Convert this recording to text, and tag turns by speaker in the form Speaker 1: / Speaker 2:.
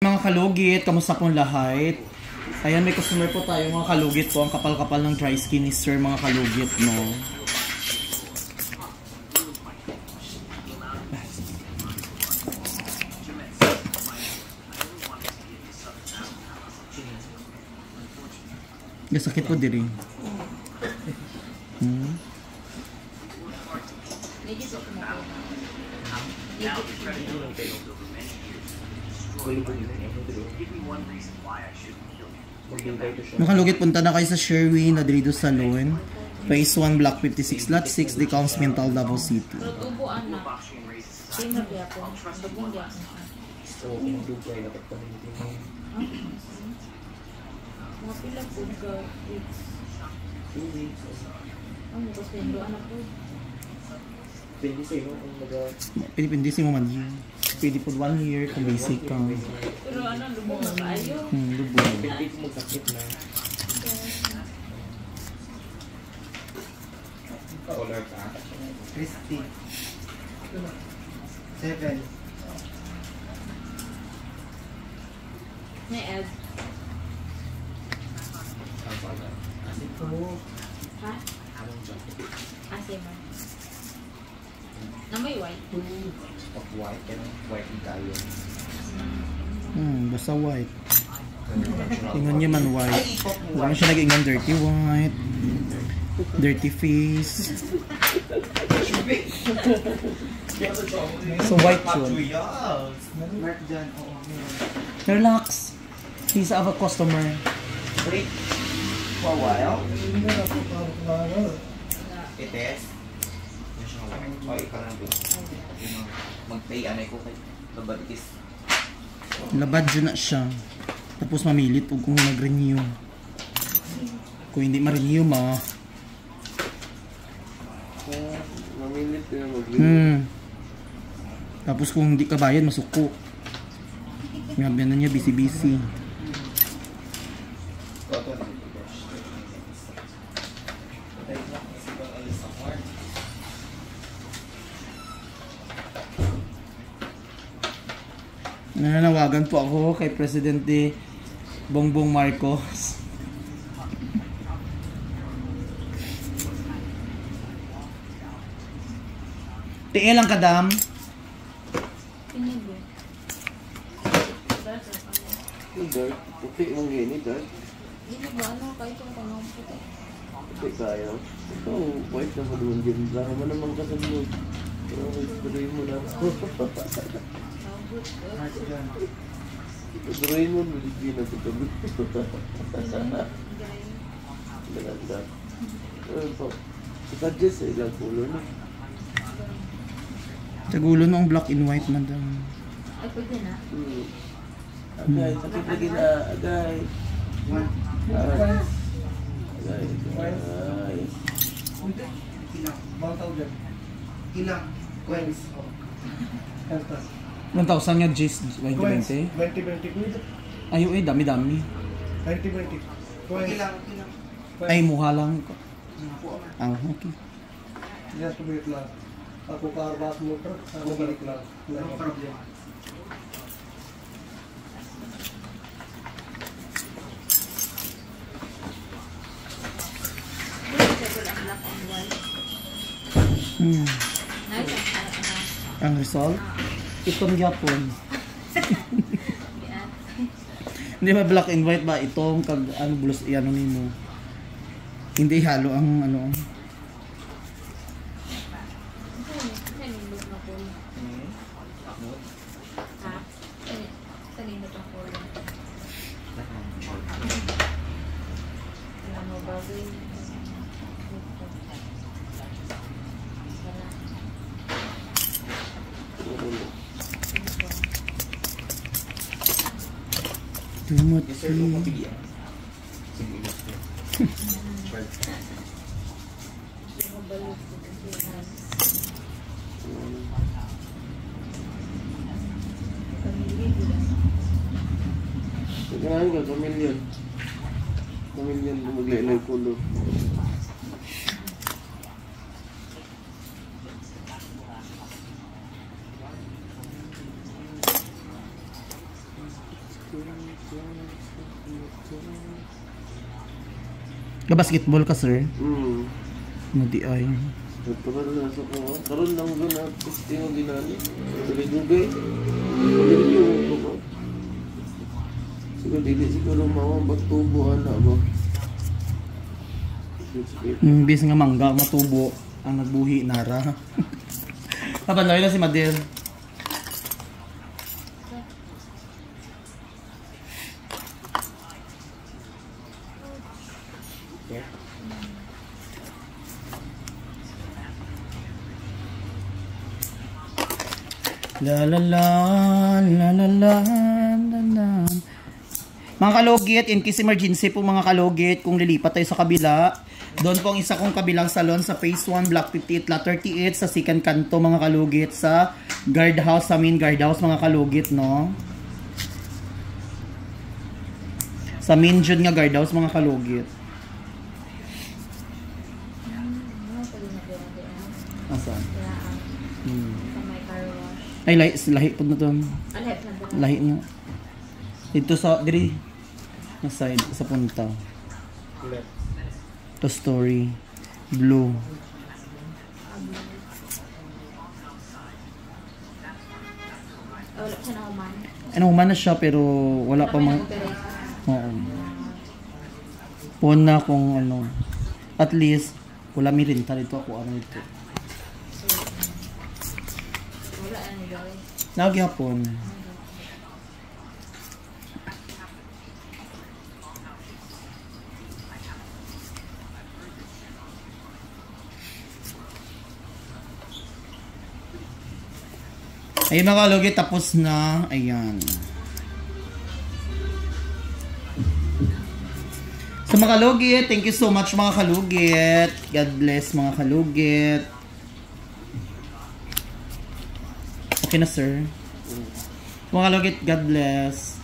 Speaker 1: Mga kalugit, kamusta pong lahat? Ayan, may customer po tayo mga kalugit po. Ang kapal-kapal ng dry skin ni sir mga kalugit, no? Sakit po diri. Makalugit, punta na kayo sa Sherwin Ladrido Salon, Phase 1, Block 56, Lot 6, Decounts Mental, Davao City. Pwede mo man yun. Pwede po 1 year kung basic ka.
Speaker 2: Pero ano, lubog na kayo?
Speaker 1: Lubog.
Speaker 3: Pwede po magsakit na. Color ka.
Speaker 4: Christy. 7.
Speaker 2: May Ed. Ha? Ase man. Na may white.
Speaker 3: Of white, white tayo.
Speaker 1: Basta white. Ingon niya man white. Wala siya nag-ingon dirty white. Dirty face. So white yun.
Speaker 4: Mark dyan.
Speaker 1: Relax. He's our customer.
Speaker 3: Wait. For a while. It is. Oh, ikaw na doon. Mag-pay, anay ko kay Labatikis.
Speaker 1: Labad yun na siya. Tapos mamilit kung mag-renew. Kung hindi ma-renew
Speaker 3: Mamilit ko na mag-renew.
Speaker 1: Tapos kung hindi ka bayad, masuko. Ngabi na niya, busy-busy. Nananawagan po ako kay Presidente Bongbong Marcos. Tiil lang kadam.
Speaker 3: Dark. Puti mong gini, dark.
Speaker 2: Hindi ba ano kayo itong tanong puti?
Speaker 3: Puti kayo. Ito, white na maluwan din. Baka man naman kasablog. Pero tuloy mo na. Tuloy mo, maligyan na ito. Maganda. Ano po? Suggest sa ilang kulo na.
Speaker 1: Tagulo na ang black and white, madam.
Speaker 2: Ay, pwede na.
Speaker 3: Agay, sakit lagi na. Agay. Agay. Agay.
Speaker 4: Ilang? Bawang tawag dyan. Ilang? Coins.
Speaker 1: 1,000 nga G's 2020?
Speaker 4: 20-20.
Speaker 1: Ayaw dami-dami.
Speaker 4: 20-20. Coins. Ilang?
Speaker 1: Ay, muha lang. Okay.
Speaker 4: Just wait lang. Ako karabas mo pero ako balik lang. No problem.
Speaker 1: Ang result? Itong Japon. Hindi ba black and white ba? Itong kag ano blues ano nimo. Hindi halo ang ano. Tumot
Speaker 3: Sige. Kailangan ka, kamilyon. Kamilyon, maglilay kulo.
Speaker 1: Basketball ka, sir? Di ay.
Speaker 5: Ito ka na sa ko. Karoon lang doon na testing ang ginani. Dugay. Dugay ko. Siguro dili siguro mawang bagtubuan na ba?
Speaker 1: Bis nga mangga, matubo ang nagbuhi nara. Kapanoy na si Madel. La la la la la la la la. Mga kalugit, in case emergency po mga kalugit, kung lilipat tayo sa kabila, doon po ang isa kong kabilang salon sa phase 1, block 58, lot 38, sa second kanto mga kalugit, sa guardhouse, sa main guardhouse mga kalugit, no? Sa main jud nga guardhouse mga kalugit. Asan? Ay, lahi po na to. Lahi na. Dito sa, diri, na side, sa punta. To story. Blue.
Speaker 2: Wala siya na uman.
Speaker 1: Ano, uman na siya, pero wala pa mga... Oo. Puwan na kung ano. At least, wala mi rin dito ako ano ito.
Speaker 2: Wala ano gawin.
Speaker 1: Nagyapon. Ayun mga kalugit, tapos na. Ayan. So mga kalugit, thank you so much mga kalugit. God bless mga kalugit. Okay na sir. Mga kalugit, God bless.